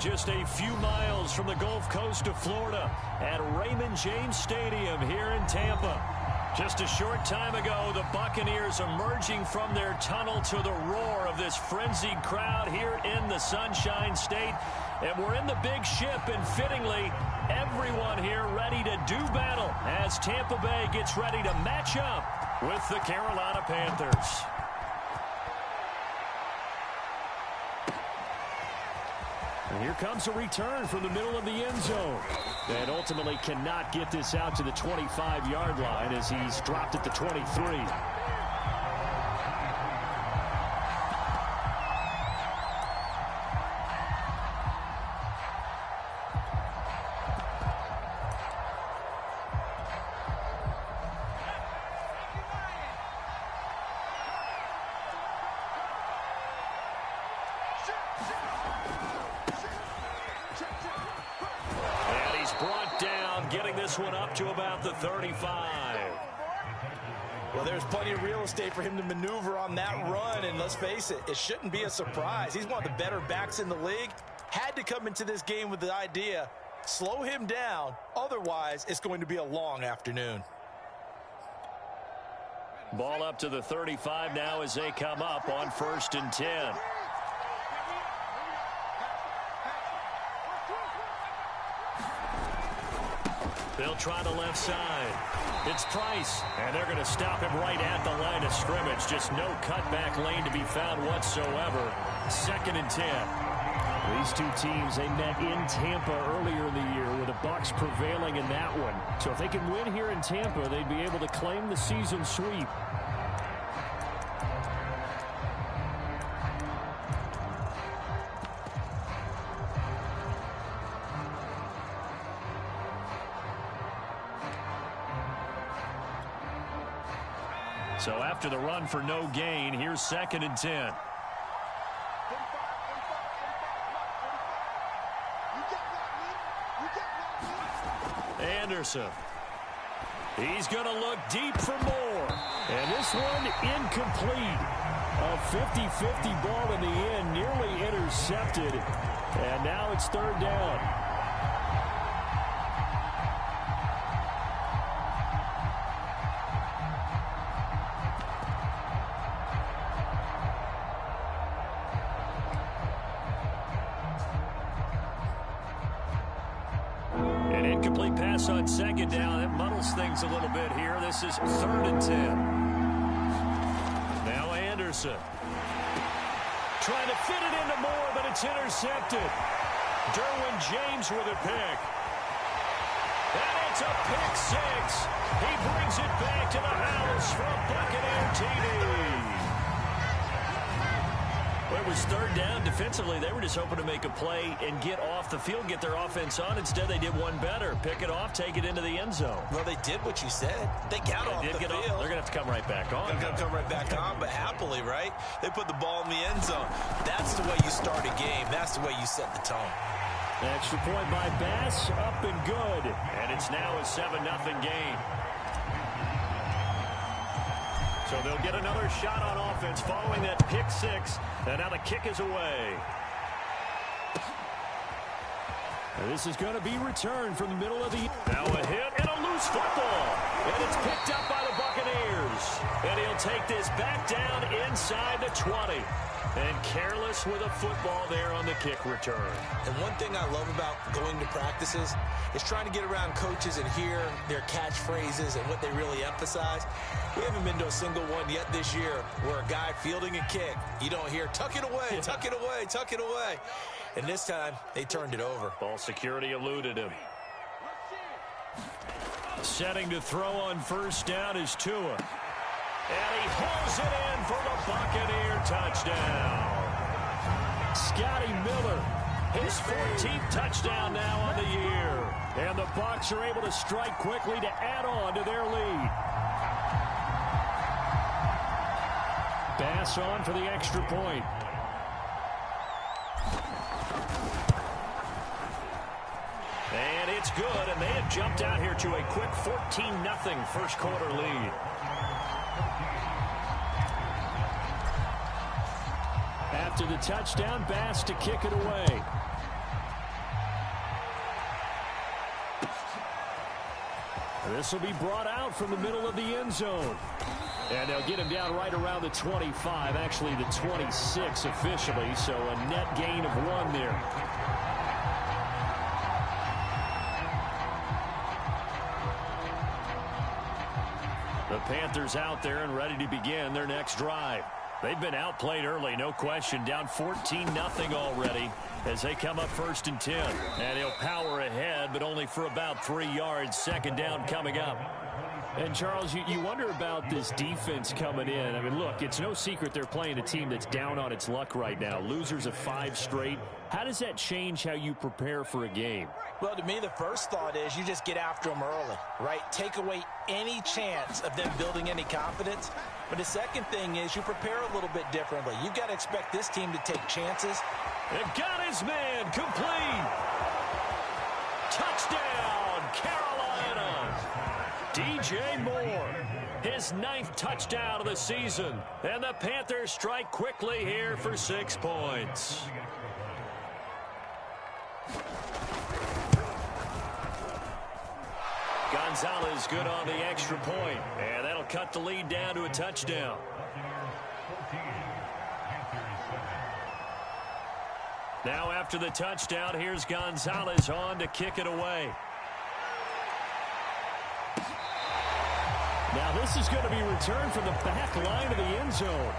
just a few miles from the Gulf Coast of Florida at Raymond James Stadium here in Tampa. Just a short time ago, the Buccaneers emerging from their tunnel to the roar of this frenzied crowd here in the Sunshine State. And we're in the big ship, and fittingly, everyone here ready to do battle as Tampa Bay gets ready to match up with the Carolina Panthers. And here comes a return from the middle of the end zone. And ultimately cannot get this out to the 25-yard line as he's dropped at the 23. One up to about the 35. Well, there's plenty of real estate for him to maneuver on that run, and let's face it, it shouldn't be a surprise. He's one of the better backs in the league. Had to come into this game with the idea, slow him down, otherwise it's going to be a long afternoon. Ball up to the 35 now as they come up on 1st and 10. They'll try the left side. It's Price, and they're going to stop him right at the line of scrimmage. Just no cutback lane to be found whatsoever. 2nd and 10. These two teams, they met in Tampa earlier in the year with the Bucs prevailing in that one. So if they can win here in Tampa, they'd be able to claim the season sweep. So after the run for no gain, here's 2nd and 10. Anderson. He's going to look deep for more. And this one incomplete. A 50-50 ball in the end, nearly intercepted. And now it's 3rd down. On 2nd down, it muddles things a little bit here. This is 3rd and 10. Now Anderson. Trying to fit it into Moore, but it's intercepted. Derwin James with a pick. And it's a pick 6. He brings it back to the house from Buccaneer TV. Well, it was 3rd down. Defensively, they were just hoping to make a play and get off the field, get their offense on. Instead, they did one better. Pick it off, take it into the end zone. Well, they did what you said. They got off the field. They're going to have to come right back on. They're going to come right back on, but happily, right? They put the ball in the end zone. That's the way you start a game. That's the way you set the tone. Extra point by Bass, up and good. And it's now a 7-0 game. So they'll get another shot on offense following that pick 6. And now the kick is away. And this is going to be returned from the middle of the... Now a hit and a loose football. And it's picked up by the Buccaneers. And he'll take this back down inside the 20. And careless with a football there on the kick return. And one thing I love about going to practices is trying to get around coaches and hear their catchphrases and what they really emphasize. We haven't been to a single one yet this year where a guy fielding a kick, you don't hear, tuck it away, tuck it away, tuck it away. And this time, they turned it over. Ball security eluded him. Setting to throw on 1st down is Tua. And he hauls it in for the Buccaneer touchdown. Scotty Miller, his 14th touchdown now on the year. And the Bucs are able to strike quickly to add on to their lead. Bass on for the extra point. And it's good, and they have jumped out here to a quick 14-0 first quarter lead. After the touchdown, Bass to kick it away. This will be brought out from the middle of the end zone. And they'll get him down right around the 25, actually the 26 officially, so a net gain of 1 there. The Panthers out there and ready to begin their next drive. They've been outplayed early, no question, down 14-0 already as they come up 1st and 10. And he'll power ahead, but only for about 3 yards. 2nd down coming up. And, Charles, you wonder about this defense coming in. I mean, look, it's no secret they're playing a team that's down on its luck right now. Losers of 5 straight. How does that change how you prepare for a game? Well, to me, the first thought is you just get after them early, right? Take away any chance of them building any confidence. But the second thing is you prepare a little bit differently. You've got to expect this team to take chances. They've got his man complete. Touchdown, Carolina. DJ Moore, his 9th touchdown of the season. And the Panthers strike quickly here for 6 points. Gonzalez good on the extra point. And that'll cut the lead down to a touchdown. Now after the touchdown, here's Gonzalez on to kick it away. Now this is going to be returned from the back line of the end zone.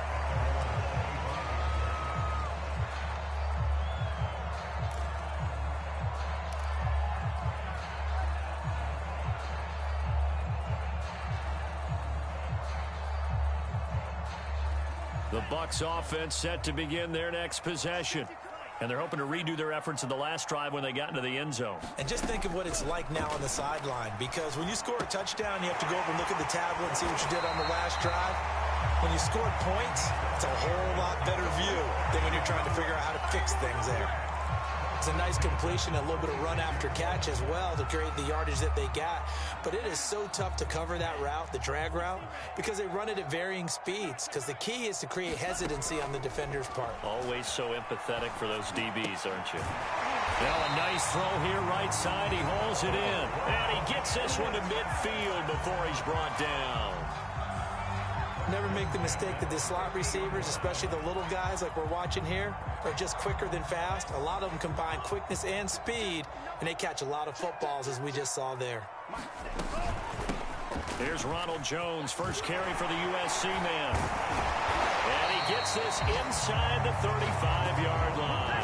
The Bucs offense set to begin their next possession. And they're hoping to redo their efforts in the last drive when they got into the end zone. And just think of what it's like now on the sideline, because when you score a touchdown, you have to go over and look at the tablet and see what you did on the last drive. When you scored points, it's a whole lot better view than when you're trying to figure out how to fix things there. It's a nice completion, a little bit of run after catch as well to create the yardage that they got. But it is so tough to cover that route, the drag route, because they run it at varying speeds. Because the key is to create hesitancy on the defender's part. Always so empathetic for those DBs, aren't you? Now a nice throw here right side. He hauls it in. And he gets this one to midfield before he's brought down. Never make the mistake that the slot receivers, especially the little guys like we're watching here, are just quicker than fast. A lot of them combine quickness and speed, and they catch a lot of footballs, as we just saw there. Here's Ronald Jones, first carry for the USC man. And he gets this inside the 35-yard line.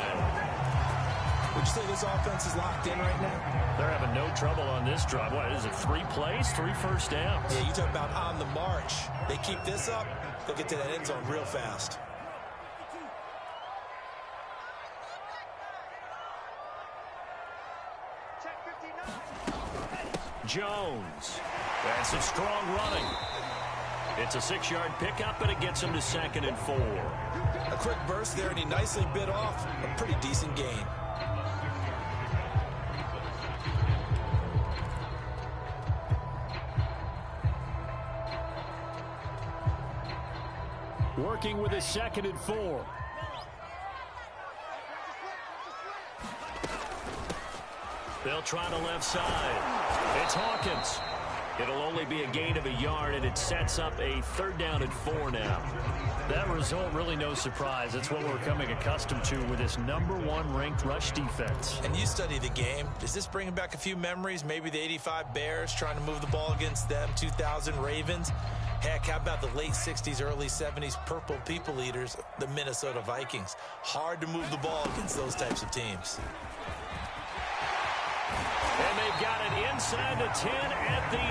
Would you say this offense is locked in right now? They're having no trouble on this drive. What is it, 3 plays, 3 first downs? Yeah, you talk about on the march. They keep this up, they'll get to that end zone real fast. Jones. That's a strong running. It's a 6-yard pickup, and it gets him to 2nd and 4. A quick burst there, and he nicely bit off a pretty decent gain. Working with his 2nd and 4. They'll try the left side. It's Hawkins. It'll only be a gain of a yard, and it sets up a 3rd down and 4 now. That result, really no surprise. That's what we're coming accustomed to with this #1 ranked rush defense. And you study the game. Does this bring back a few memories? Maybe the 85 Bears trying to move the ball against them, 2000 Ravens. Heck, how about the late 60s, early 70s Purple People Eaters, the Minnesota Vikings? Hard to move the ball against those types of teams. And they've got it inside the 10 at the 8.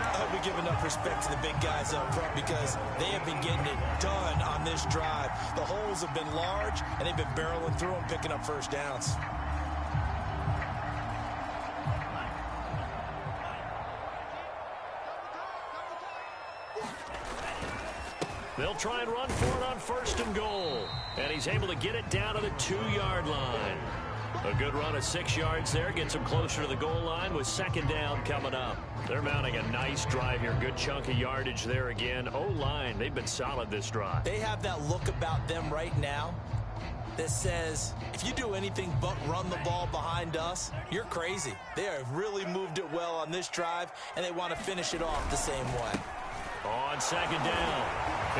I hope we give enough respect to the big guys up front, because they have been getting it done on this drive. The holes have been large, and they've been barreling through them, picking up first downs. They'll try and run for it on 1st and goal. And he's able to get it down to the 2-yard line. A good run of 6 yards there. Gets him closer to the goal line with 2nd down coming up. They're mounting a nice drive here. Good chunk of yardage there again. O-line, they've been solid this drive. They have that look about them right now that says, if you do anything but run the ball behind us, you're crazy. They have really moved it well on this drive, and they want to finish it off the same way. On second down,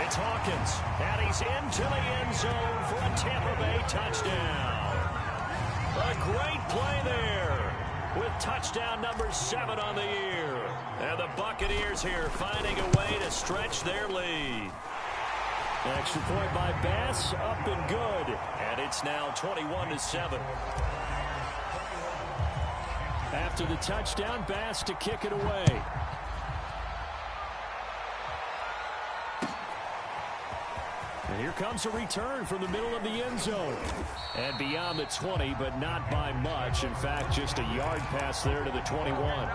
it's Hawkins, and he's into the end zone for a Tampa Bay touchdown. A great play there with touchdown number 7 on the year. And the Buccaneers here finding a way to stretch their lead. Extra point by Bass, up and good. And it's now 21-7. After the touchdown, Bass to kick it away. And here comes a return from the middle of the end zone. And beyond the 20, but not by much. In fact, just a yard pass there to the 21.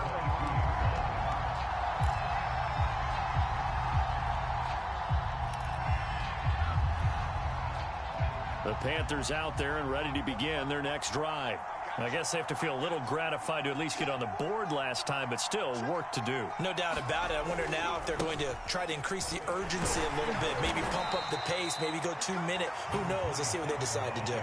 The Panthers out there and ready to begin their next drive. I guess they have to feel a little gratified to at least get on the board last time, but still work to do. No doubt about it. I wonder now if they're going to try to increase the urgency a little bit, maybe pump up the pace, maybe go 2 minute. Who knows? Let's see what they decide to do.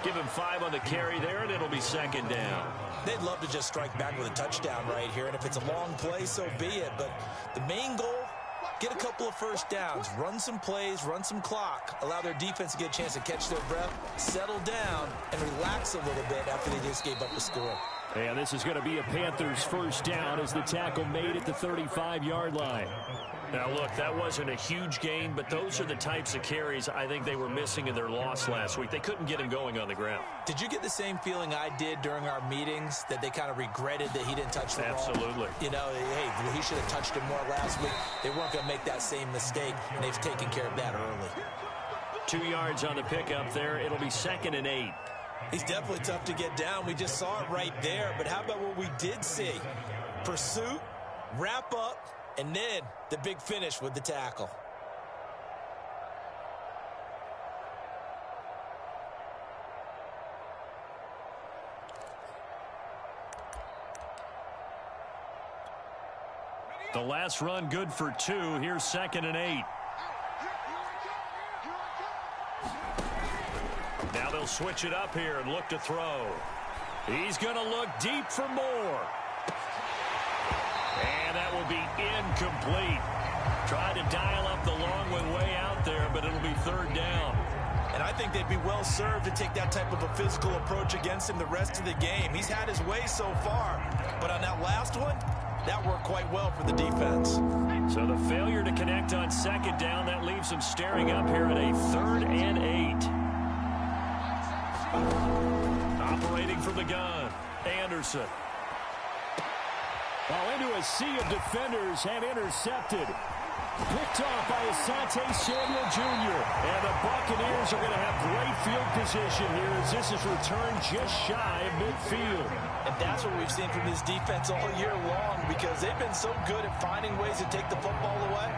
Give him 5 on the carry there, and it'll be second down. They'd love to just strike back with a touchdown right here, and if it's a long play, so be it. But the main goal, get a couple of first downs, run some plays, run some clock, allow their defense to get a chance to catch their breath, settle down, and relax a little bit after they just gave up the score. And this is going to be a Panthers first down as the tackle made at the 35-yard line. Now, look, that wasn't a huge gain, but those are the types of carries I think they were missing in their loss last week. They couldn't get him going on the ground. Did you get the same feeling I did during our meetings, that they kind of regretted that he didn't touch the ball? Absolutely. You know, hey, he should have touched it more last week. They weren't going to make that same mistake, and they've taken care of that early. 2 yards on the pickup there. It'll be 2nd and 8. He's definitely tough to get down. We just saw it right there. But how about what we did see? Pursuit, wrap up, and then the big finish with the tackle. The last run good for 2. Here's 2nd and 8. Now they'll switch it up here and look to throw. He's going to look deep for more. And that will be incomplete. Tried to dial up the long one way out there, but it'll be 3rd down. And I think they'd be well served to take that type of a physical approach against him the rest of the game. He's had his way so far, but on that last one, that worked quite well for the defense. So the failure to connect on 2nd down, that leaves them staring up here at a 3rd and 8. Operating from the gun, Anderson. Into a sea of defenders and intercepted. Picked off by Asante Samuel Jr. And the Buccaneers are going to have great field position here as this is returned just shy of midfield. And that's what we've seen from this defense all year long, because they've been so good at finding ways to take the football away.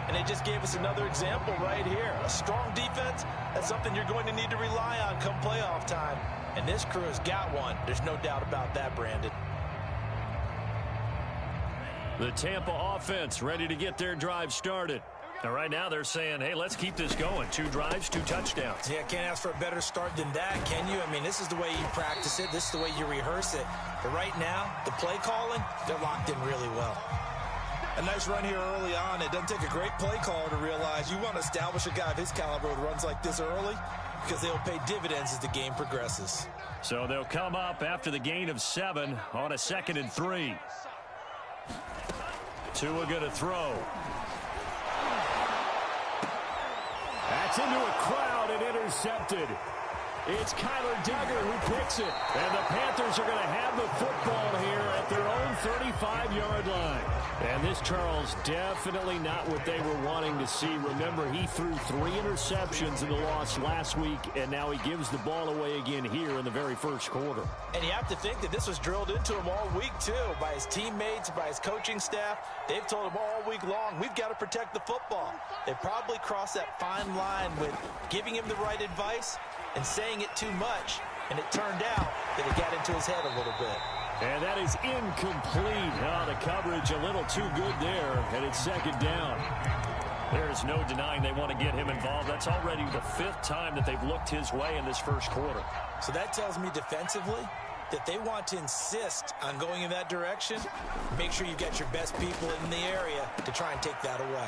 And they just gave us another example right here. A strong defense, that's something you're going to need to rely on come playoff time. And this crew has got one. There's no doubt about that, Brandon. The Tampa offense ready to get their drive started. Now, right now they're saying, hey, let's keep this going. 2 drives, 2 touchdowns. Yeah, can't ask for a better start than that, can you? I mean, this is the way you practice it. This is the way you rehearse it. But right now, the play calling, they're locked in really well. A nice run here early on. It doesn't take a great play caller to realize you want to establish a guy of his caliber with runs like this early, because they'll pay dividends as the game progresses. So they'll come up after the gain of 7 on a 2nd and 3. Tua going to throw. That's into a crowd and intercepted. It's Kyler Duggar who picks it. And the Panthers are going to have the football here at their own 35-yard line. And this, Charles, definitely not what they were wanting to see. Remember, he threw 3 interceptions in the loss last week, and now he gives the ball away again here in the very first quarter. And you have to think that this was drilled into him all week, too, by his teammates, by his coaching staff. They've told him all week long, we've got to protect the football. They probably crossed that fine line with giving him the right advice and saying it too much, and it turned out that it got into his head a little bit. And that is incomplete. Oh, the coverage a little too good there, and it's 2nd down. There's no denying they want to get him involved. That's already the 5th time that they've looked his way in this first quarter. So that tells me defensively that they want to insist on going in that direction. Make sure you get your best people in the area to try and take that away.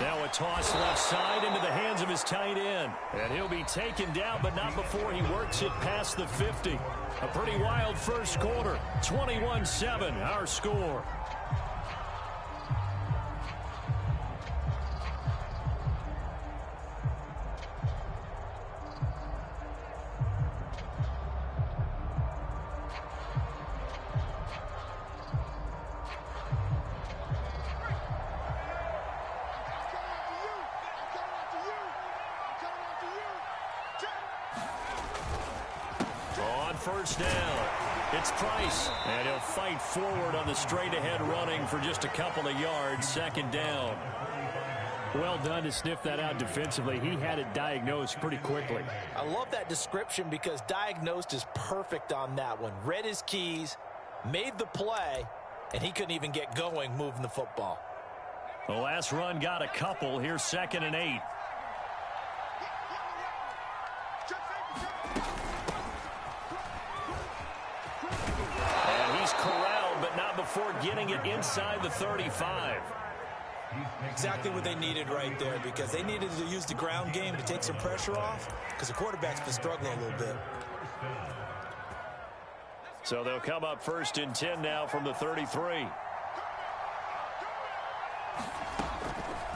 Now a toss left side into the hands of his tight end. And he'll be taken down, but not before he works it past the 50. A pretty wild first quarter. 21-7, our score. First down. It's Price, and he'll fight forward on the straight-ahead running for just a couple of yards. Second down. Well done to sniff that out defensively. He had it diagnosed pretty quickly. I love that description because diagnosed is perfect on that one. Read his keys, made the play, and he couldn't even get going moving the football. The last run got a couple. Here's 2nd and 8. Before getting it inside the 35. Exactly what they needed right there, because they needed to use the ground game to take some pressure off, because the quarterback's been struggling a little bit. So they'll come up 1st and 10 now from the 33.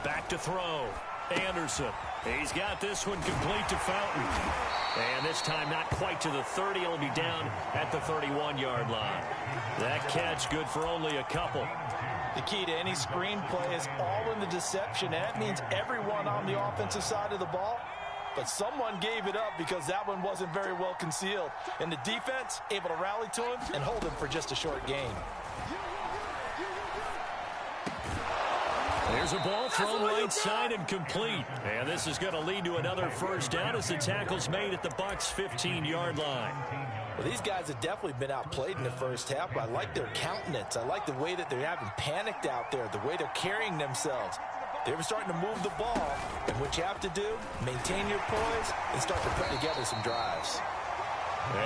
Back to throw. Anderson. He's got this one complete to Fountain. And this time not quite to the 30. It'll be down at the 31-yard line. That catch good for only a couple. The key to any screen play is all in the deception. That means everyone on the offensive side of the ball. But someone gave it up because that one wasn't very well concealed. And the defense able to rally to him and hold him for just a short gain. There's a ball thrown right side and complete. And this is going to lead to another first down as the tackle's made at the Bucs' 15-yard line. Well, these guys have definitely been outplayed in the first half, but I like their countenance. I like the way that they're having panicked out there, the way they're carrying themselves. They're starting to move the ball, and what you have to do, maintain your poise and start to put together some drives.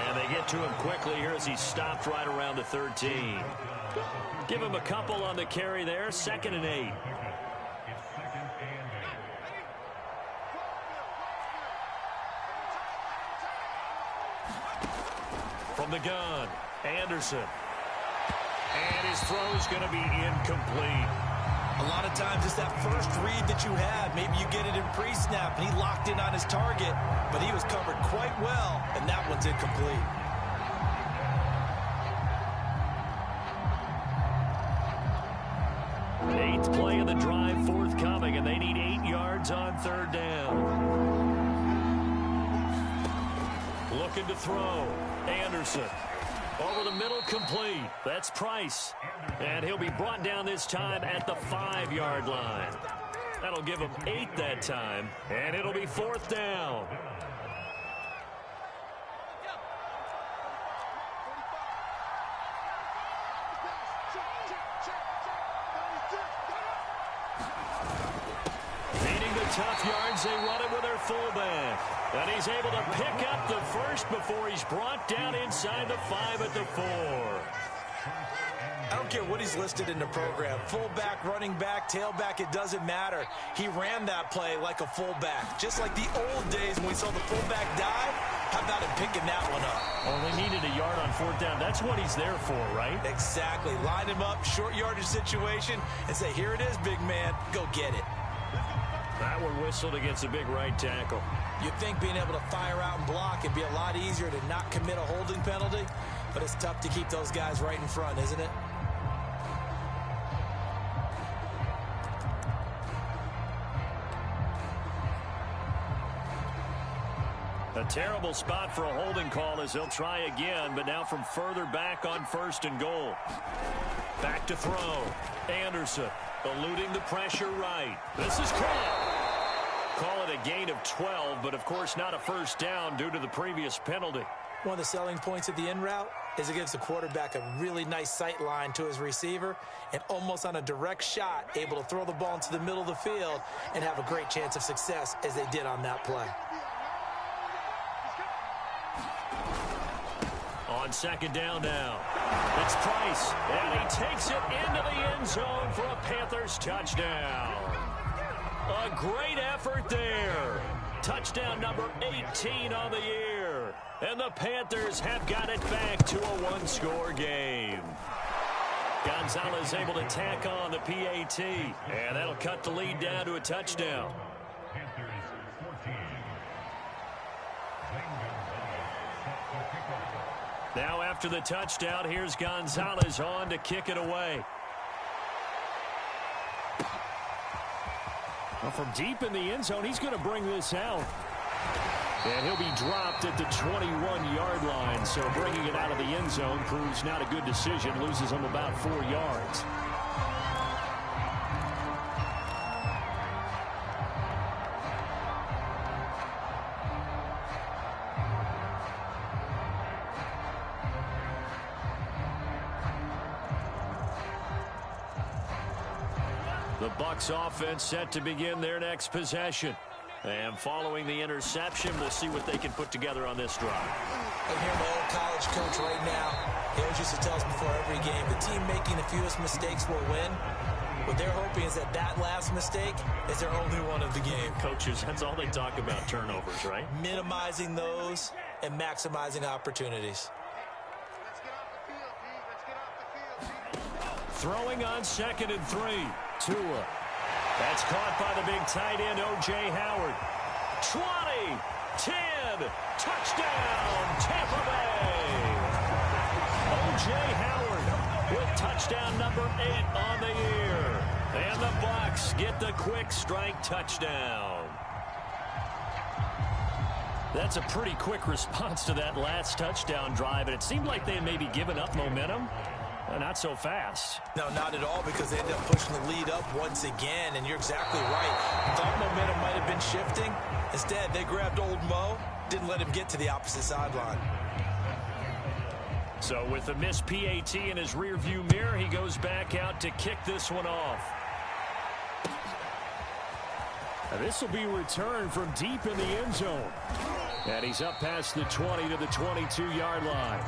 And they get to him quickly here as he's stopped right around the 13. Give him a couple on the carry there, 2nd and 8. From the gun, Anderson. And his throw's going to be incomplete. A lot of times it's that first read that you have. Maybe you get it in pre-snap, and he locked in on his target, but he was covered quite well, and that one's incomplete. Eighth play of the drive forthcoming, and they need 8 yards on 3rd down. Looking to throw. Anderson. Over the middle, complete. That's Price. And he'll be brought down this time at the 5-yard line. That'll give him 8 that time, and it'll be 4th down. Needing the tough yards, they run it with their fullback. And he's able to pick up the first before he's brought down inside the 5 at the 4. I don't care what he's listed in the program. Fullback, running back, tailback, it doesn't matter. He ran that play like a fullback. Just like the old days when we saw the fullback dive. How about him picking that one up? Oh, they needed a yard on 4th down. That's what he's there for, right? Exactly. Line him up, short yardage situation, and say, here it is, big man. Go get it. That one whistled against a big right tackle. You'd think being able to fire out and block would be a lot easier to not commit a holding penalty, but it's tough to keep those guys right in front, isn't it? A terrible spot for a holding call as they'll try again, but now from further back on 1st and goal. Back to throw. Anderson eluding the pressure right. This is caught. Call it a gain of 12, but of course not a first down due to the previous penalty. One of the selling points of the in route is it gives the quarterback a really nice sight line to his receiver and almost on a direct shot able to throw the ball into the middle of the field and have a great chance of success as they did on that play. On second down now, it's Price, and he takes it into the end zone for a Panthers touchdown. A great effort there. Touchdown number 18 on the year. And the Panthers have got it back to a one-score game. Gonzalez able to tack on the PAT, and that'll cut the lead down to a touchdown. Now after the touchdown, here's Gonzalez on to kick it away. Well, from deep in the end zone, he's going to bring this out. And he'll be dropped at the 21-yard line. So bringing it out of the end zone proves not a good decision. Loses him about 4 yards. The Bucs offense set to begin their next possession. And following the interception, we'll see what they can put together on this drive. I'm hearing the old college coach right now. He always used to tell us before every game, the team making the fewest mistakes will win. What they're hoping is that that last mistake is their only one of the game. Coaches, that's all they talk about, turnovers, right? Minimizing those and maximizing opportunities. Throwing on 2nd and 3. Tua. That's caught by the big tight end, O.J. Howard. 20, 10, touchdown, Tampa Bay. O.J. Howard with touchdown number 8 on the year. And the Bucs get the quick strike touchdown. That's a pretty quick response to that last touchdown drive, and it seemed like they had maybe given up momentum. Not so fast. No, not at all, because they ended up pushing the lead up once again, and you're exactly right. Thought momentum might have been shifting. Instead, they grabbed old Mo, didn't let him get to the opposite sideline. So with a missed PAT in his rearview mirror, he goes back out to kick this one off. This will be returned from deep in the end zone. And he's up past the 20 to the 22-yard line.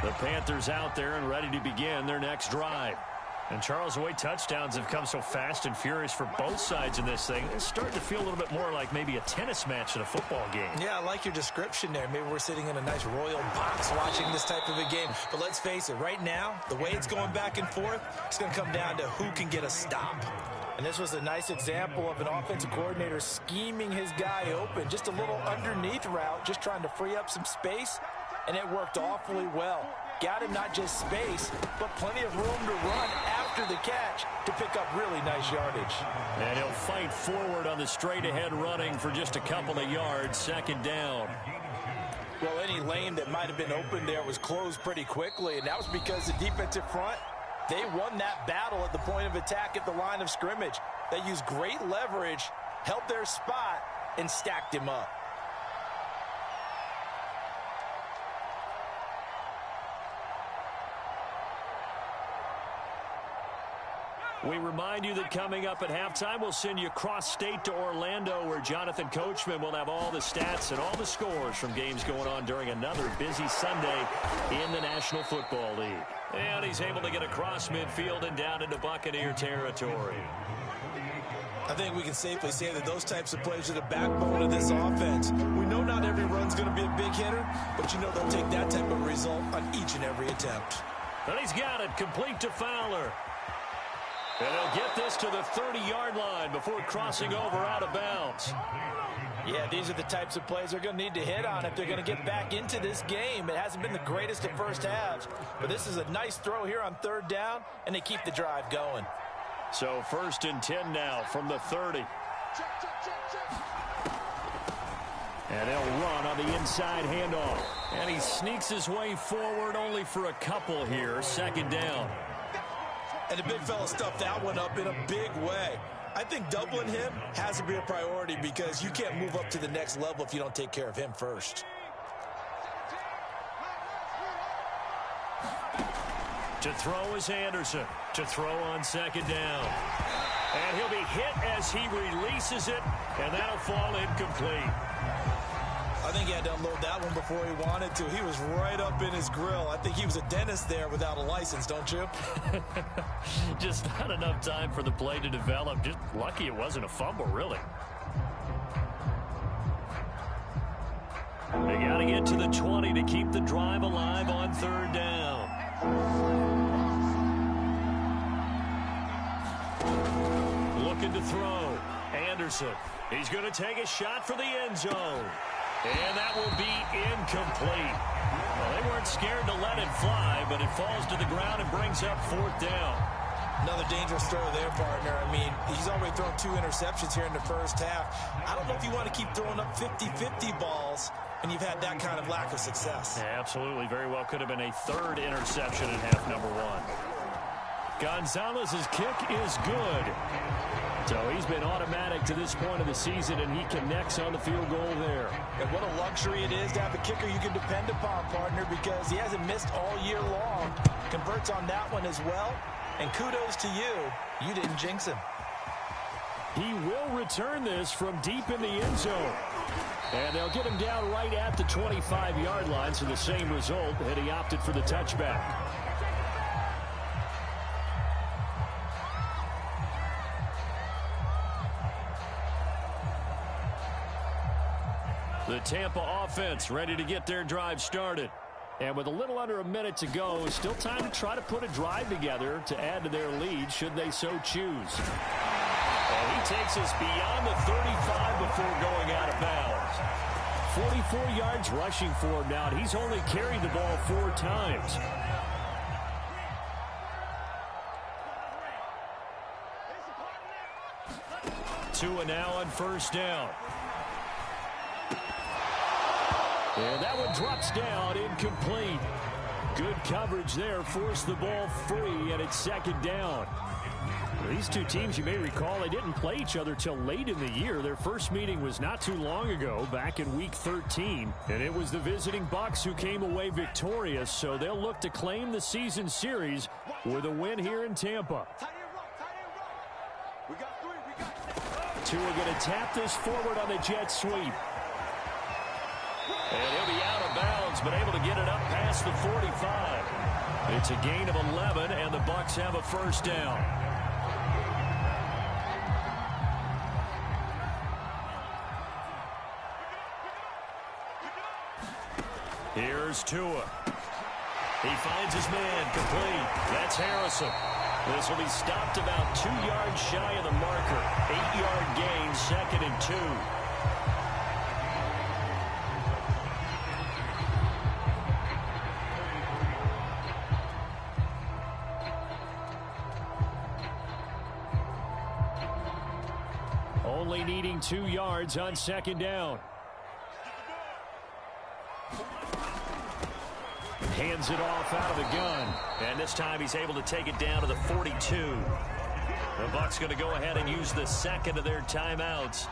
The Panthers out there and ready to begin their next drive. And Charles, the way touchdowns have come so fast and furious for both sides in this thing, it's starting to feel a little bit more like maybe a tennis match in a football game. Yeah, I like your description there. Maybe we're sitting in a nice royal box watching this type of a game. But let's face it, right now, the way it's going back and forth, it's going to come down to who can get a stop. And this was a nice example of an offensive coordinator scheming his guy open. Just a little underneath route, just trying to free up some space. And it worked awfully well. Got him not just space, but plenty of room to run after the catch to pick up really nice yardage. And he'll fight forward on the straight-ahead running for just a couple of yards, 2nd down. Well, any lane that might have been open there was closed pretty quickly, and that was because the defensive front, they won that battle at the point of attack at the line of scrimmage. They used great leverage, held their spot, and stacked him up. We remind you that coming up at halftime, we'll send you cross-state to Orlando, where Jonathan Coachman will have all the stats and all the scores from games going on during another busy Sunday in the National Football League. And he's able to get across midfield and down into Buccaneer territory. I think we can safely say that those types of plays are the backbone of this offense. We know not every run's going to be a big hitter, but you know they'll take that type of result on each and every attempt. And he's got it, complete to Fowler. And he'll get this to the 30-yard line before crossing over out of bounds. Yeah, these are the types of plays they're going to need to hit on if they're going to get back into this game. It hasn't been the greatest of first halves, but this is a nice throw here on 3rd down, and they keep the drive going. So 1st and 10 now from the 30. And they'll run on the inside handoff. And he sneaks his way forward only for a couple here. Second down. And the big fella stuffed that one up in a big way. I think doubling him has to be a priority because you can't move up to the next level if you don't take care of him first. To throw is Anderson. To throw on second down. And he'll be hit as he releases it, and that'll fall incomplete. I think he had to unload that one before he wanted to. He was right up in his grill. I think he was a dentist there without a license, don't you? Just not enough time for the play to develop. Just lucky it wasn't a fumble, really. They got to get to the 20 to keep the drive alive on third down. Looking to throw. Anderson. He's going to take a shot for the end zone. And that will be incomplete. Well, they weren't scared to let it fly, but it falls to the ground and brings up fourth down. Another dangerous throw there, partner. I mean, he's already thrown 2 interceptions here in the first half. I don't know if you want to keep throwing up 50-50 balls, and you've had that kind of lack of success. Yeah, absolutely. Very well could have been a third interception in half number 1. Gonzalez's kick is good. So he's been automatic to this point of the season, and he connects on the field goal there. And what a luxury it is to have a kicker you can depend upon, partner, because he hasn't missed all year long. Converts on that one as well. And kudos to you. You didn't jinx him. He will return this from deep in the end zone. And they'll get him down right at the 25-yard line, so the same result, and he opted for the touchback. The Tampa offense ready to get their drive started. And with a little under a minute to go, still time to try to put a drive together to add to their lead should they so choose. And he takes us beyond the 35 before going out of bounds. 44 yards rushing for him now. He's only carried the ball 4 times. Tua now on first down. And that one drops down, incomplete. Good coverage there, forced the ball free, and it's second down. These two teams, you may recall, they didn't play each other till late in the year. Their first meeting was not too long ago, back in Week 13. And it was the visiting Bucs who came away victorious, so they'll look to claim the season series with a win here in Tampa. Tua going to tap this forward on the jet sweep. And he'll be out of bounds, but able to get it up past the 45. It's a gain of 11, and the Bucs have a first down. Here's Tua. He finds his man complete. That's Harrison. This will be stopped about 2 yards shy of the marker. 8-yard gain, 2nd and 2. Only needing 2 yards on second down. Hands it off out of the gun. And this time he's able to take it down to the 42. The Bucs going to go ahead and use the second of their timeouts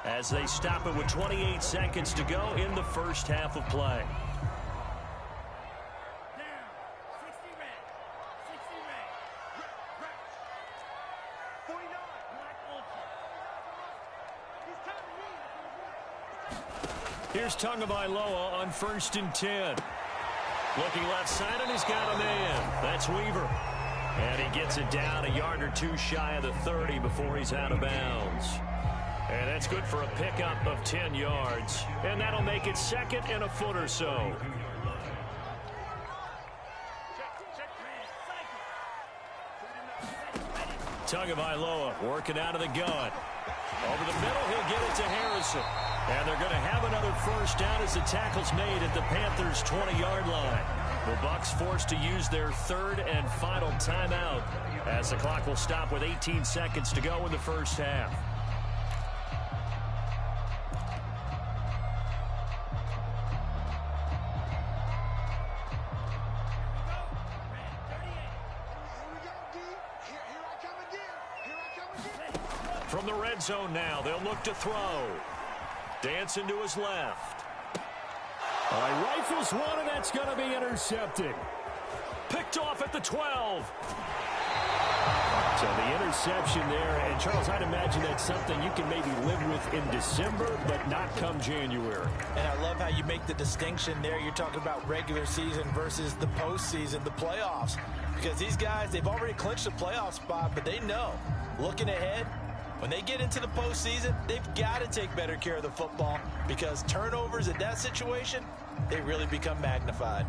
as they stop it with 28 seconds to go in the first half of play. Here's Tagovailoa on 1st and 10. Looking left side, and he's got a man. That's Weaver. And he gets it down a yard or 2 shy of the 30 before he's out of bounds. And that's good for a pickup of 10 yards. And that'll make it 2nd and a foot or so. Tagovailoa working out of the gun. Over the middle, he'll get it to Harrison. And they're going to have another first down as the tackle's made at the Panthers' 20-yard line. The Bucs forced to use their 3rd and final timeout as the clock will stop with 18 seconds to go in the first half. From the red zone now, they'll look to throw. Dancing to his left. All right, rifles one, and that's going to be intercepted. Picked off at the 12. So the interception there, and Charles, I'd imagine that's something you can maybe live with in December, but not come January. And I love how you make the distinction there. You're talking about regular season versus the postseason, the playoffs. Because these guys, they've already clinched a playoff spot, but they know, looking ahead, when they get into the postseason, they've got to take better care of the football because turnovers in that situation, they really become magnified.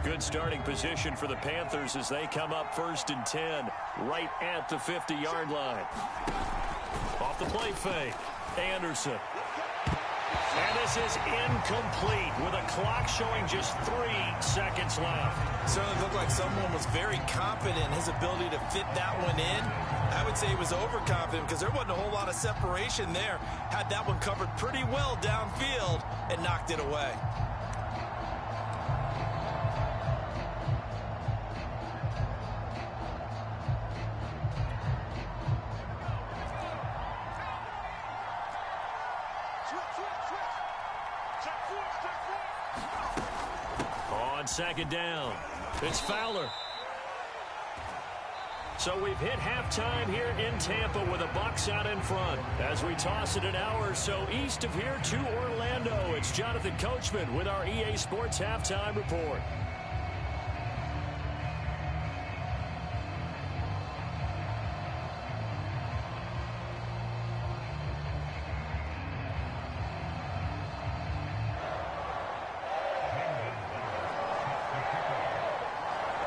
Good starting position for the Panthers as they come up 1st and 10, right at the 50-yard line. Off the play fake, Anderson. And this is incomplete with a clock showing just 3 seconds left. Certainly looked like someone was very confident in his ability to fit that one in. I would say he was overconfident because there wasn't a whole lot of separation there. Had that one covered pretty well downfield and knocked it away. On 2nd down, it's Fowler. So we've hit halftime here in Tampa with the Bucs out in front. As we toss it an hour or so east of here to Orlando, it's Jonathan Coachman with our EA Sports Halftime Report.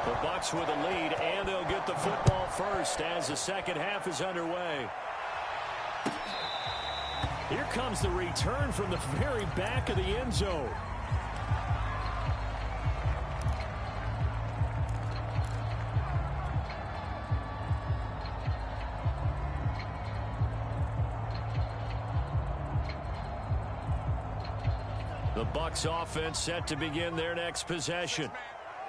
The Bucs with a lead, and they'll get the football first as the second half is underway. Here comes the return from the very back of the end zone. The Bucs offense set to begin their next possession.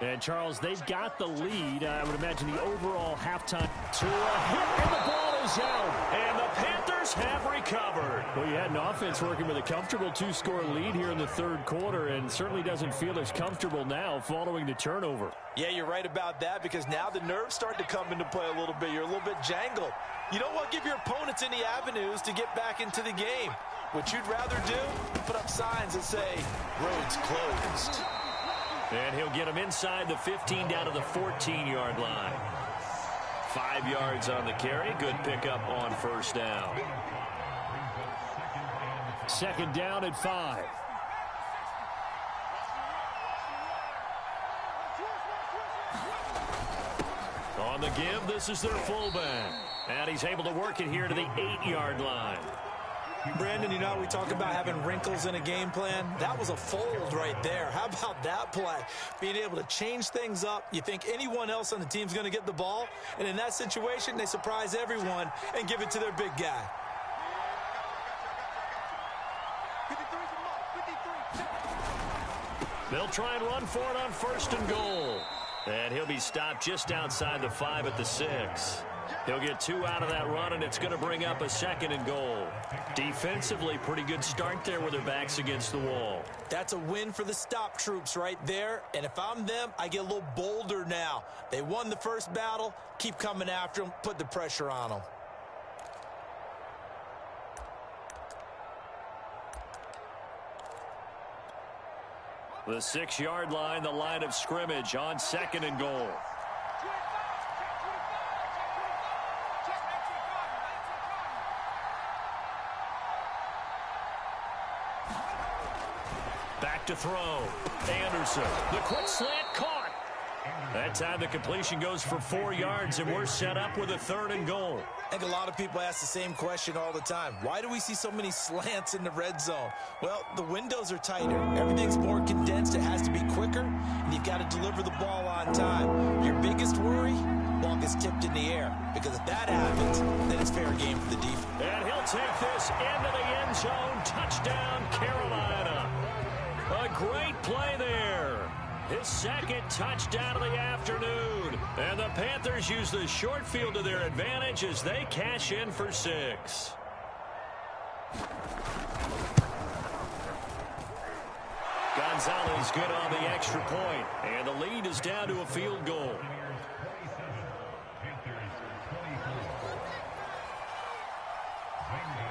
And, Charles, they've got the lead. I would imagine the overall halftime to a hit, and the ball is out. And the Panthers have recovered. Well, you had an offense working with a comfortable 2-score lead here in the 3rd quarter, and certainly doesn't feel as comfortable now following the turnover. Yeah, you're right about that because now the nerves start to come into play a little bit. You're a little bit jangled. You don't want to give your opponents any avenues to get back into the game. What you'd rather do, put up signs that say, roads closed. And he'll get him inside the 15 down to the 14-yard line. 5 yards on the carry. Good pickup on 1st down. 2nd down at 5. On the give, this is their fullback. And he's able to work it here to the 8-yard line. Brandon, you know, we talk about having wrinkles in a game plan. That was a fold right there. How about that play? Being able to change things up. You think anyone else on the team's going to get the ball, and in that situation, they surprise everyone and give it to their big guy. They'll try and run for it on 1st and goal. And he'll be stopped just outside the 5 at the 6. He'll get 2 out of that run, and it's going to bring up a 2nd and goal. Defensively, pretty good start there with their backs against the wall. That's a win for the stop troops right there. And if I'm them, I get a little bolder now. They won the first battle. Keep coming after them. Put the pressure on them. The 6-yard line, the line of scrimmage on 2nd and goal. Back to throw. Anderson. The quick slant caught. That time the completion goes for 4 yards, and we're set up with a 3rd and goal. I think a lot of people ask the same question all the time. Why do we see so many slants in the red zone? Well, the windows are tighter. Everything's more condensed. It has to be quicker, and you've got to deliver the ball on time. Your biggest worry, ball gets tipped in the air, because if that happens, then it's fair game for the defense. And he'll take this into the end zone. Touchdown, Carolina. A great play there. his second touchdown of the afternoon. And the Panthers use the short field to their advantage as they cash in for 6. Gonzalez good on the extra point, and the lead is down to a field goal.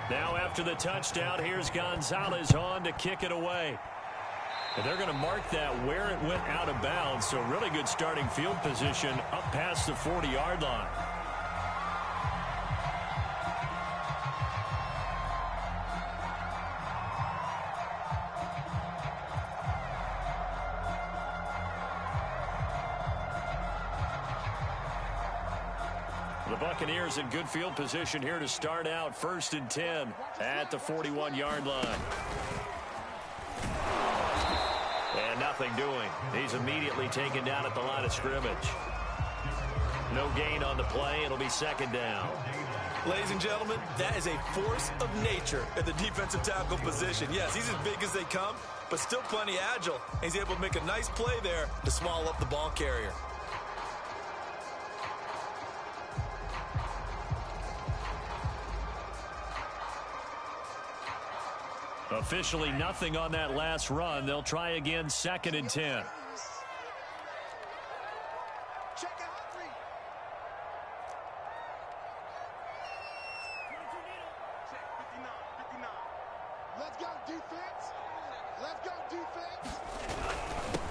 Now after the touchdown, here's Gonzalez on to kick it away. And they're going to mark that where it went out of bounds, so really good starting field position up past the 40-yard line. The Buccaneers in good field position here to start out 1st and 10 at the 41-yard line. And nothing doing. He's immediately taken down at the line of scrimmage. No gain on the play. It'll be 2nd down. Ladies and gentlemen, that is a force of nature at the defensive tackle position. Yes, he's as big as they come, but still plenty agile. He's able to make a nice play there to swallow up the ball carrier. Officially nothing on that last run. They'll try again 2nd and 10.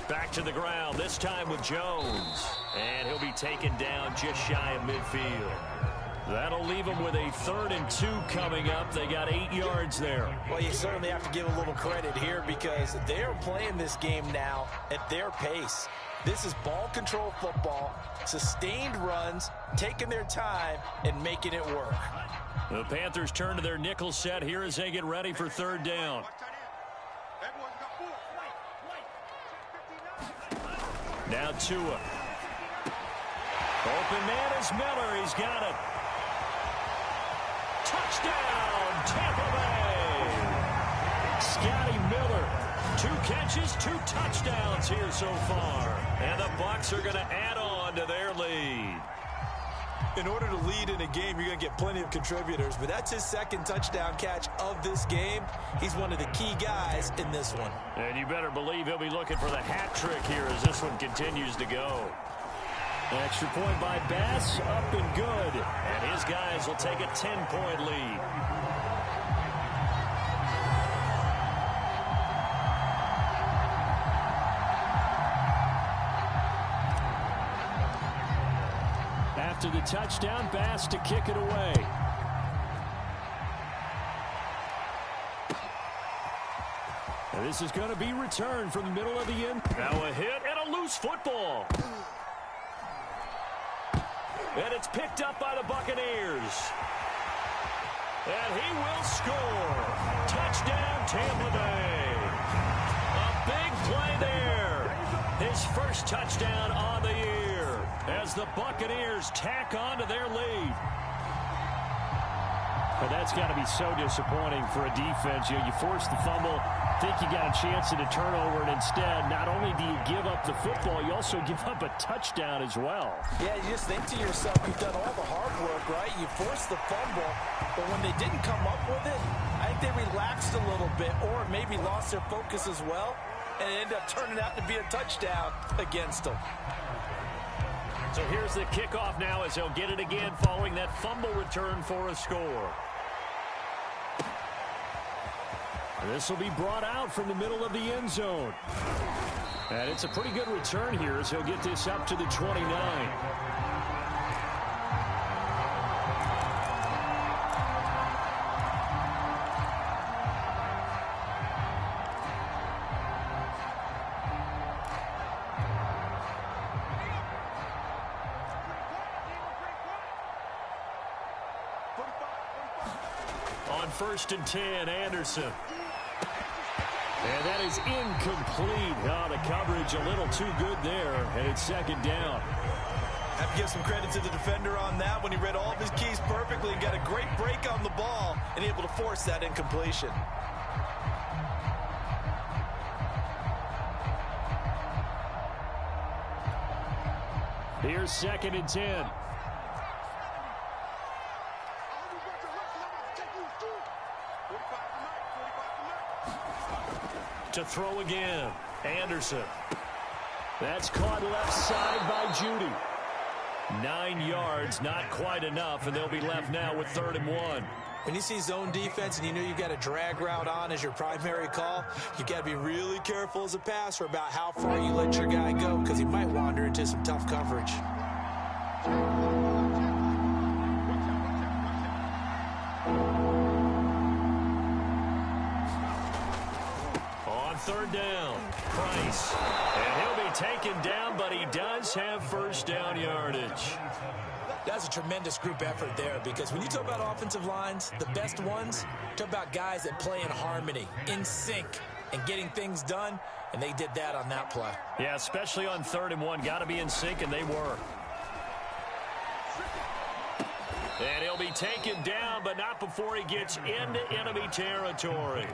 Back to the ground, this time with Jones. And he'll be taken down just shy of midfield. That'll leave them with a 3rd and 2 coming up. They got 8 yards there. Well, you certainly have to give a little credit here because they're playing this game now at their pace. This is ball control football, sustained runs, taking their time, and making it work. The Panthers turn to their nickel set here as they get ready for 3rd down. Now Tua. Open man is Miller. He's got it. Touchdown, Tampa Bay. Scotty Miller. 2 catches, 2 touchdowns here so far. And the Bucs are going to add on to their lead. In order to lead in a game, you're going to get plenty of contributors, but that's his 2nd touchdown catch of this game. He's one of the key guys in this one. And you better believe he'll be looking for the hat trick here as this one continues to go. Extra point by Bass, up and good. And his guys will take a 10-point lead. After the touchdown, Bass to kick it away. And this is going to be returned from the middle of the end. Now a hit and a loose football. And it's picked up by the Buccaneers. And he will score. Touchdown, Tampa Bay. A big play there. His 1st touchdown on the year as the Buccaneers tack on to their lead. But that's got to be so disappointing for a defense. You force the fumble, think you got a chance at a turnover, and instead, not only do you give up the football, you also give up a touchdown as well. Yeah, you just think to yourself, you've done all the hard work, right? You forced the fumble, but when they didn't come up with it, I think they relaxed a little bit or maybe lost their focus as well, and it ended up turning out to be a touchdown against them. So here's the kickoff now as they'll get it again following that fumble return for a score. This will be brought out from the middle of the end zone. And it's a pretty good return here as he'll get this up to the 29. On 1st and 10, Anderson. And that is incomplete. Oh, the coverage a little too good there, and it's 2nd down. Have to give some credit to the defender on that when he read all of his keys perfectly and got a great break on the ball and able to force that incompletion. Here's 2nd and 10. To throw again. Anderson. That's caught left side by Judy. 9 yards, not quite enough, and they'll be left now with 3rd and 1. When you see zone defense and you know you've got a drag route on as your primary call, you've got to be really careful as a passer about how far you let your guy go because he might wander into some tough coverage. On 3rd down, Price. And he'll be taken down, but he does have 1st down yardage. That's a tremendous group effort there because when you talk about offensive lines, the best ones, talk about guys that play in harmony, in sync, and getting things done, and they did that on that play. Yeah, especially on 3rd and 1. Got to be in sync, and they were. And he'll be taken down, but not before he gets into enemy territory.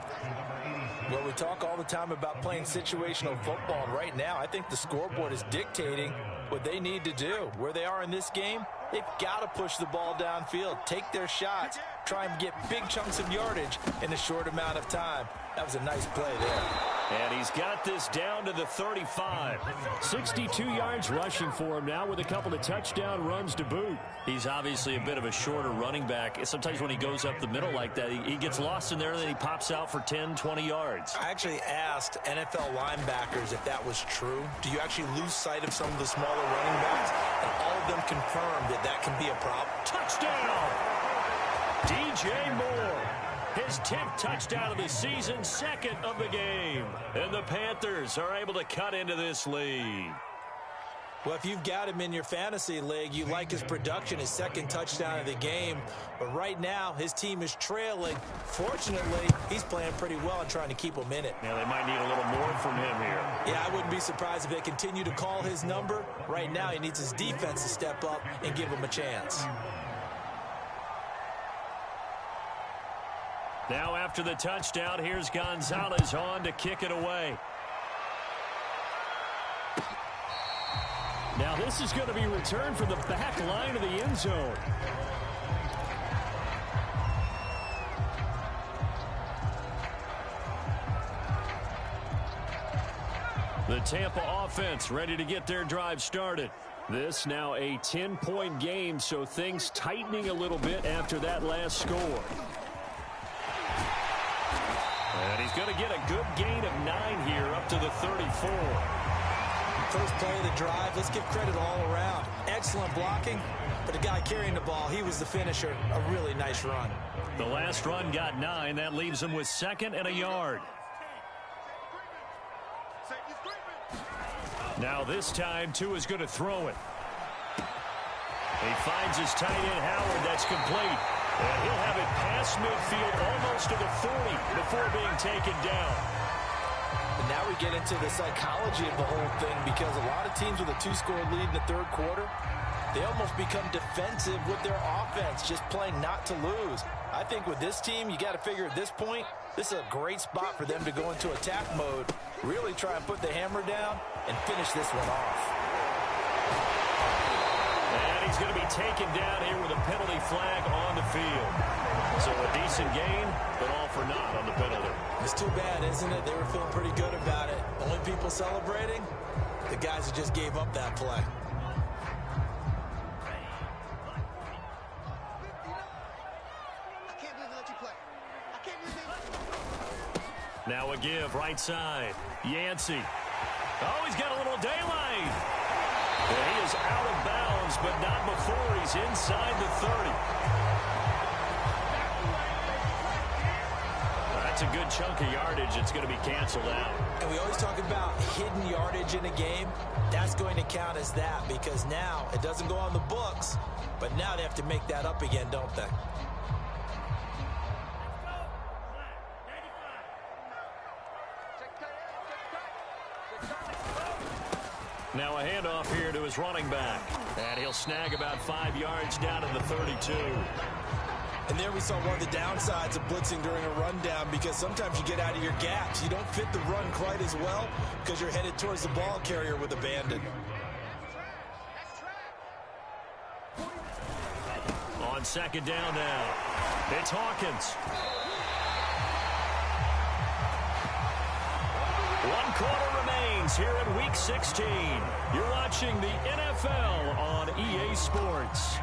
Well, we talk all the time about playing situational football, and right now I think the scoreboard is dictating what they need to do. Where they are in this game, they've got to push the ball downfield, take their shots, try and get big chunks of yardage in a short amount of time. That was a nice play there. And he's got this down to the 35. 62 yards rushing for him now with a couple of touchdown runs to boot. He's obviously a bit of a shorter running back. Sometimes when he goes up the middle like that, he gets lost in there and then he pops out for 10, 20 yards. I actually asked NFL linebackers if that was true. Do you actually lose sight of some of the smaller running backs? And all of them confirmed that that can be a problem. Touchdown! DJ Moore. His 10th touchdown of the season, 2nd of the game. And the Panthers are able to cut into this lead. Well, if you've got him in your fantasy league, you like his production, his 2nd touchdown of the game. But right now, his team is trailing. Fortunately, he's playing pretty well and trying to keep them in it. Yeah, they might need a little more from him here. Yeah, I wouldn't be surprised if they continue to call his number. Right now, he needs his defense to step up and give him a chance. Now after the touchdown, here's Gonzalez on to kick it away. Now this is going to be returned from the back line of the end zone. The Tampa offense ready to get their drive started. This now a 10-point game, so things tightening a little bit after that last score. And he's going to get a good gain of 9 here up to the 34. First play of the drive, let's give credit all around. Excellent blocking, but the guy carrying the ball, he was the finisher. A really nice run. The last run got 9. That leaves him with 2nd and a yard. Now this time, Tua's going to throw it. He finds his tight end, Howard. That's complete. And he'll have it past midfield almost to the 40 before being taken down. And now we get into the psychology of the whole thing because a lot of teams with a 2-score lead in the 3rd quarter, they almost become defensive with their offense, just playing not to lose. I think with this team, you got to figure at this point, this is a great spot for them to go into attack mode, really try and put the hammer down and finish this one off. And he's going to be taken down here with a penalty flag on the field. So a decent gain, but all for naught on the penalty. It's too bad, isn't it? They were feeling pretty good about it. Only people celebrating, the guys who just gave up that play. Now a give, right side. Yancey. Oh, he's got a little daylight. And he is out of bounds, but not before he's inside the 30. That's a good chunk of yardage. It's going to be canceled out. And we always talk about hidden yardage in a game. That's going to count as that because now it doesn't go on the books, but now they have to make that up again, don't they? Now a handoff here to his running back. And he'll snag about 5 yards down to the 32. And there we saw one of the downsides of blitzing during a rundown because sometimes you get out of your gaps. You don't fit the run quite as well because you're headed towards the ball carrier with abandon. on second down now. It's Hawkins. 1 quarter remains here in Week 16. You're watching the NFL on EA Sports.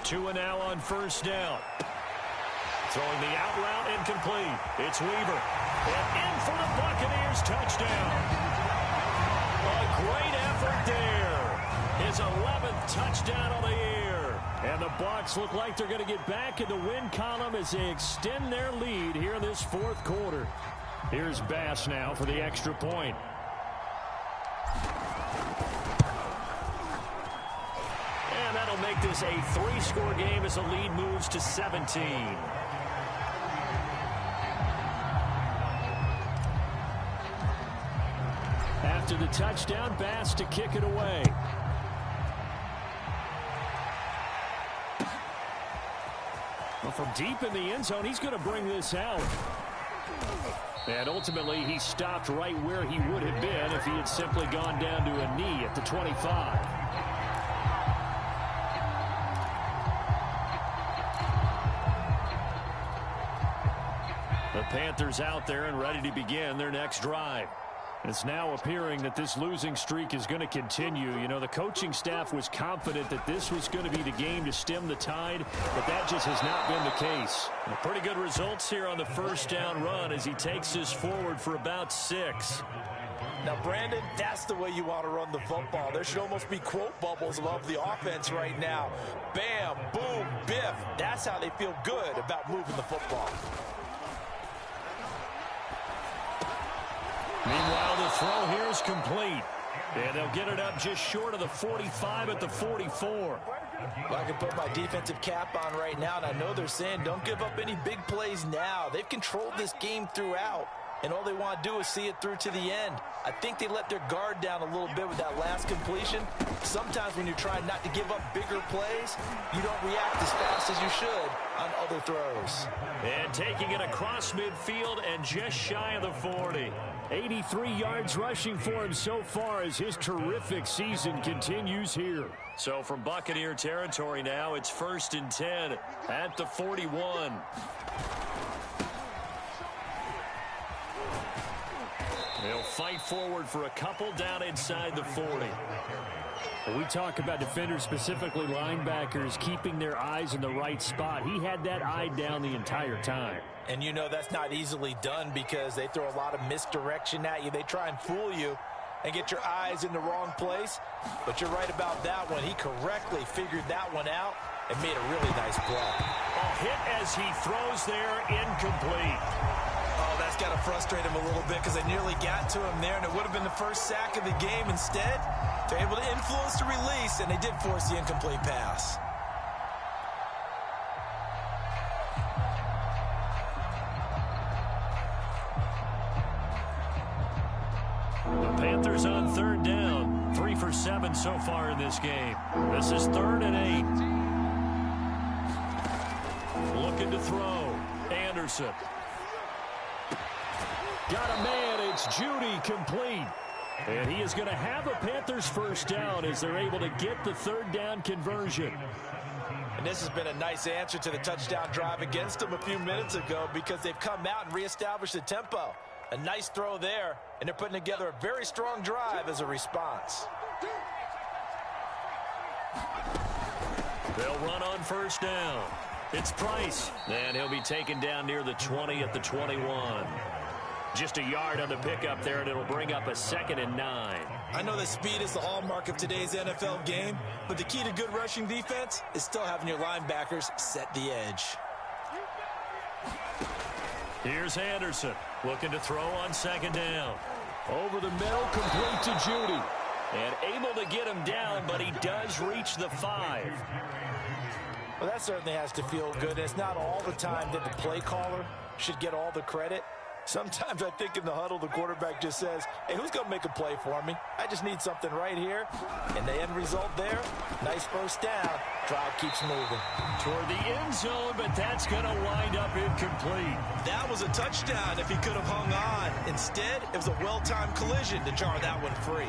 Two and now on first down. Throwing the out route incomplete. It's Weaver. And in for the Buccaneers touchdown. A great effort there. His 11th touchdown on the year. And the Bucs look like they're going to get back in the win column as they extend their lead here in this fourth quarter. Here's Bass now for the extra point. And that'll make this a 3-score game as the lead moves to 17. After the touchdown, Bass to kick it away. Well, from deep in the end zone, he's going to bring this out. And ultimately, he stopped right where he would have been if he had simply gone down to a knee at the 25. The Panthers out there and ready to begin their next drive. It's now appearing that this losing streak is going to continue. You know, the coaching staff was confident that this was going to be the game to stem the tide, but that just has not been the case. Pretty good results here on the first down run as he takes this forward for about 6. Now, Brandon, that's the way you want to run the football. There should almost be quote bubbles above the offense right now. Bam, boom, biff. That's how they feel good about moving the football. Meanwhile, the throw here is complete. And they'll get it up just short of the 45 at the 44. Well, I can put my defensive cap on right now, and I know they're saying don't give up any big plays now. They've controlled this game throughout, and all they want to do is see it through to the end. I think they let their guard down a little bit with that last completion. Sometimes when you're trying not to give up bigger plays, you don't react as fast as you should on other throws. And taking it across midfield and just shy of the 40. 83 yards rushing for him so far as his terrific season continues here. So from Buccaneer territory now, it's 1st and 10 at the 41. They'll fight forward for a couple down inside the 40. We talk about defenders, specifically linebackers, keeping their eyes in the right spot. He had that eye down the entire time. And you know that's not easily done because they throw a lot of misdirection at you. They try and fool you and get your eyes in the wrong place. But you're right about that one. He correctly figured that one out and made a really nice play. A hit as he throws there, incomplete. Oh, that's got to frustrate him a little bit because they nearly got to him there, and it would have been the first sack of the game. Instead, they're able to influence the release, and they did force the incomplete pass. The Panthers on 3rd down. 3 for 7 so far in this game. This is 3rd and 8. Looking to throw. Anderson. Got a man. It's Judy, complete. And he is going to have a Panthers first down as they're able to get the 3rd down conversion. And this has been a nice answer to the touchdown drive against them a few minutes ago because they've come out and reestablished the tempo. A nice throw there, and they're putting together a very strong drive as a response. They'll run on first down. It's Price, and he'll be taken down near the 20 at the 21. Just a yard on the pickup there, and it'll bring up a 2nd and 9. I know that speed is the hallmark of today's NFL game, but the key to good rushing defense is still having your linebackers set the edge. Here's Anderson, looking to throw on 2nd down. Over the middle, complete to Judy. And able to get him down, but he does reach the 5. Well, that certainly has to feel good. It's not all the time that the play caller should get all the credit. Sometimes I think in the huddle, the quarterback just says, hey, who's going to make a play for me? I just need something right here. And the end result there, nice first down. Drive keeps moving. Toward the end zone, but that's going to wind up incomplete. That was a touchdown if he could have hung on. Instead, it was a well-timed collision to jar that one free.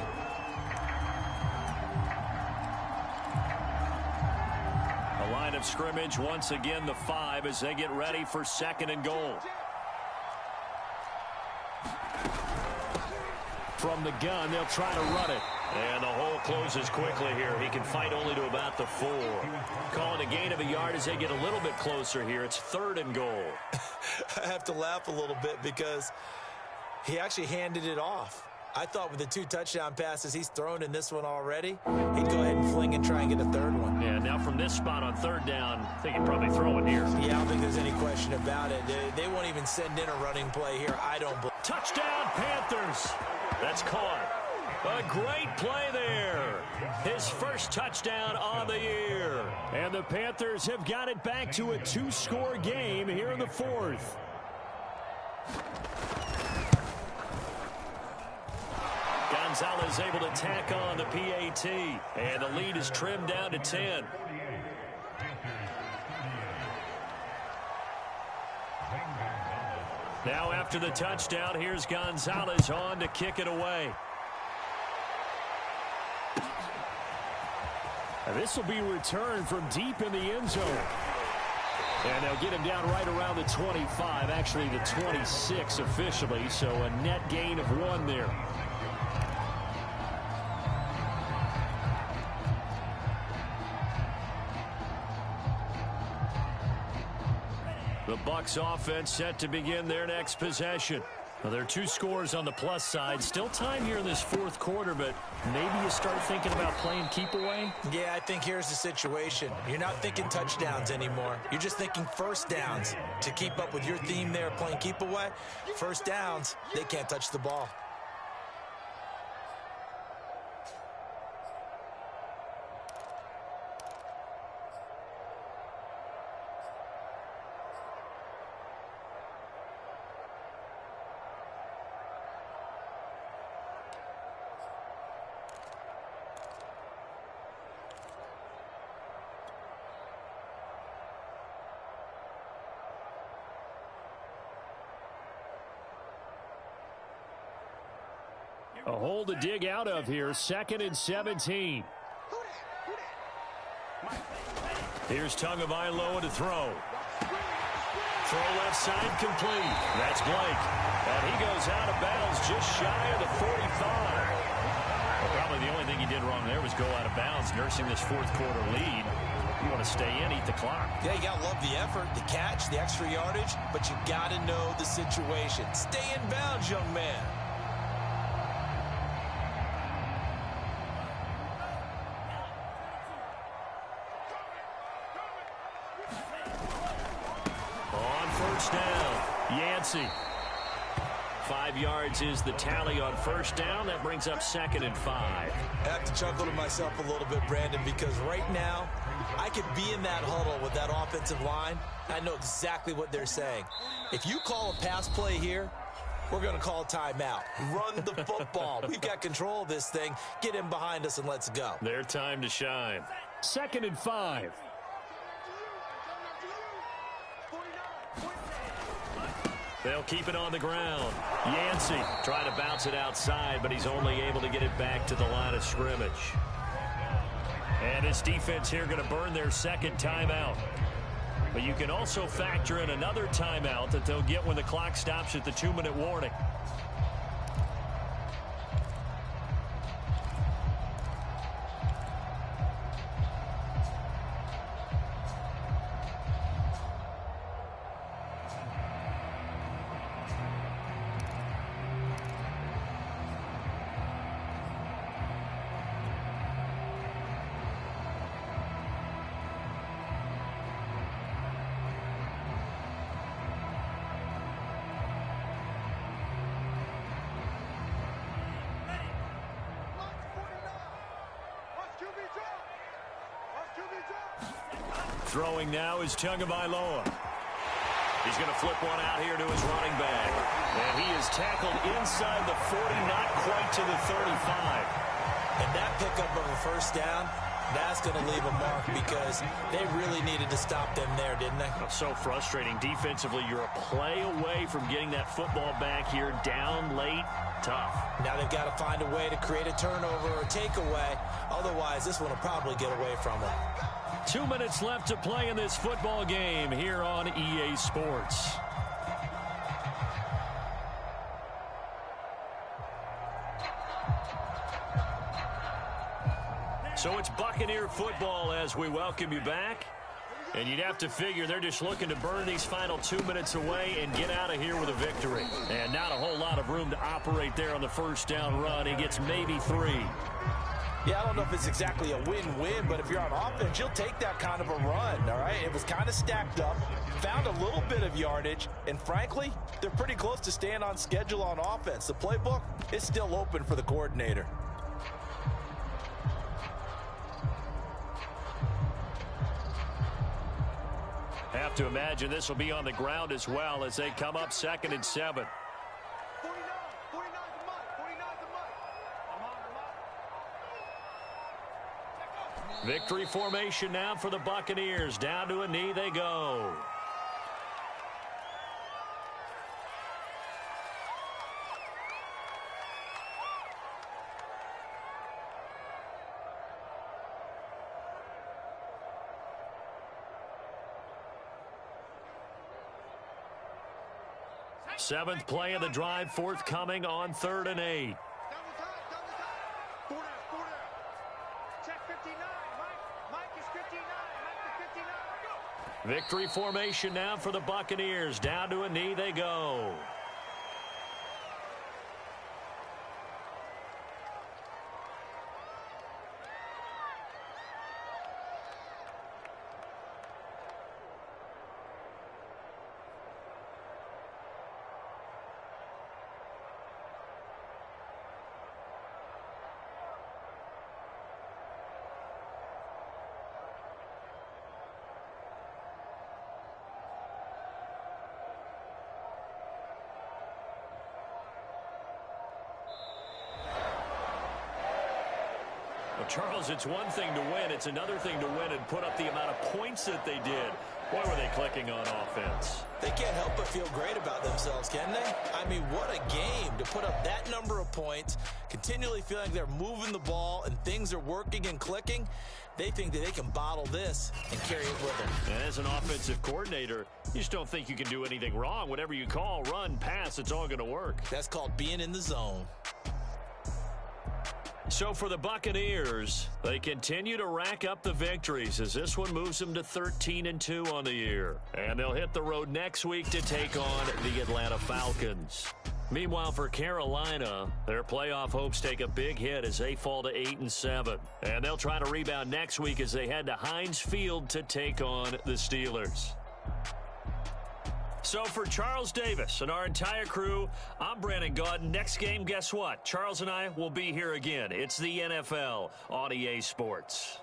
A line of scrimmage, once again the 5 as they get ready for 2nd and goal. From the gun, they'll try to run it. And the hole closes quickly here. He can fight only to about the 4. Calling a gain of a yard as they get a little bit closer here. It's 3rd and goal. I have to laugh a little bit because he actually handed it off. I thought with the 2 touchdown passes he's thrown in this one already, he'd go ahead and fling and try and get a 3rd one. Yeah, now from this spot on 3rd down, I think he'd probably throw it here. Yeah, I don't think there's any question about it. They won't even send in a running play here. I don't believe. Touchdown, Panthers. That's caught. A great play there. His first touchdown on the year. And the Panthers have got it back to a 2-score game here in the 4th. Gonzalez able to tack on the PAT. And the lead is trimmed down to 10. Now after the touchdown, here's Gonzalez on to kick it away. And this will be returned from deep in the end zone. And they'll get him down right around the 25, actually the 26 officially, so a net gain of 1 there. The Bucs offense set to begin their next possession. Well, there are 2 scores on the plus side. Still time here in this 4th quarter, but maybe you start thinking about playing keep away? Yeah, I think here's the situation. You're not thinking touchdowns anymore. You're just thinking first downs. To keep up with your theme there, playing keep away, first downs, they can't touch the ball. A hole to dig out of here. 2nd and 17. Here's Tagovailoa to throw. Throw left side complete. That's Blake. And he goes out of bounds just shy of the 45. Well, probably the only thing he did wrong there was go out of bounds, nursing this 4th quarter lead. You want to stay in, eat the clock. Yeah, you got to love the effort, the catch, the extra yardage, but you got to know the situation. Stay in bounds, young man. Down. Yancey. 5 yards is the tally on first down. That brings up 2nd and 5. I have to chuckle to myself a little bit, Brandon, because right now I could be in that huddle with that offensive line. I know exactly what they're saying. If you call a pass play here, we're going to call a timeout. Run the football. We've got control of this thing. Get in behind us and let's go. Their time to shine. 2nd and 5. They'll keep it on the ground. Yancey trying to bounce it outside, but he's only able to get it back to the line of scrimmage. And this defense here going to burn their 2nd timeout. But you can also factor in another timeout that they'll get when the clock stops at the 2-minute warning. Throwing now is Tagovailoa. He's going to flip one out here to his running back. And he is tackled inside the 40, not quite to the 35. And that pickup of a first down, that's going to leave a mark because they really needed to stop them there, didn't they? So frustrating. Defensively, you're a play away from getting that football back here down late. Tough. Now they've got to find a way to create a turnover or takeaway. Otherwise, this one will probably get away from them. 2 minutes left to play in this football game here on EA Sports. So it's Buccaneer football as we welcome you back. And you'd have to figure they're just looking to burn these final 2 minutes away and get out of here with a victory. And not a whole lot of room to operate there on the first down run. He gets maybe 3. Yeah, I don't know if it's exactly a win-win, but if you're on offense, you'll take that kind of a run, all right? It was kind of stacked up, found a little bit of yardage, and frankly, they're pretty close to staying on schedule on offense. The playbook is still open for the coordinator. Have to imagine this will be on the ground as well as they come up 2nd and 7. Victory formation now for the Buccaneers. Down to a knee they go. Seventh play of the drive forthcoming on 3rd and 8. Victory formation now for the Buccaneers. Down to a knee they go. Charles, it's one thing to win. It's another thing to win and put up the amount of points that they did. Boy, were they clicking on offense. They can't help but feel great about themselves, can they? I mean, what a game to put up that number of points, continually feeling like they're moving the ball and things are working and clicking. They think that they can bottle this and carry it with them. And as an offensive coordinator, you just don't think you can do anything wrong. Whatever you call, run, pass, it's all going to work. That's called being in the zone. So for the Buccaneers, they continue to rack up the victories as this one moves them to 13-2 on the year. And they'll hit the road next week to take on the Atlanta Falcons. Meanwhile, for Carolina, their playoff hopes take a big hit as they fall to 8-7. And they'll try to rebound next week as they head to Heinz Field to take on the Steelers. So for Charles Davis and our entire crew, I'm Brandon Gaudin. Next game, guess what? Charles and I will be here again. It's the NFL on EA Sports.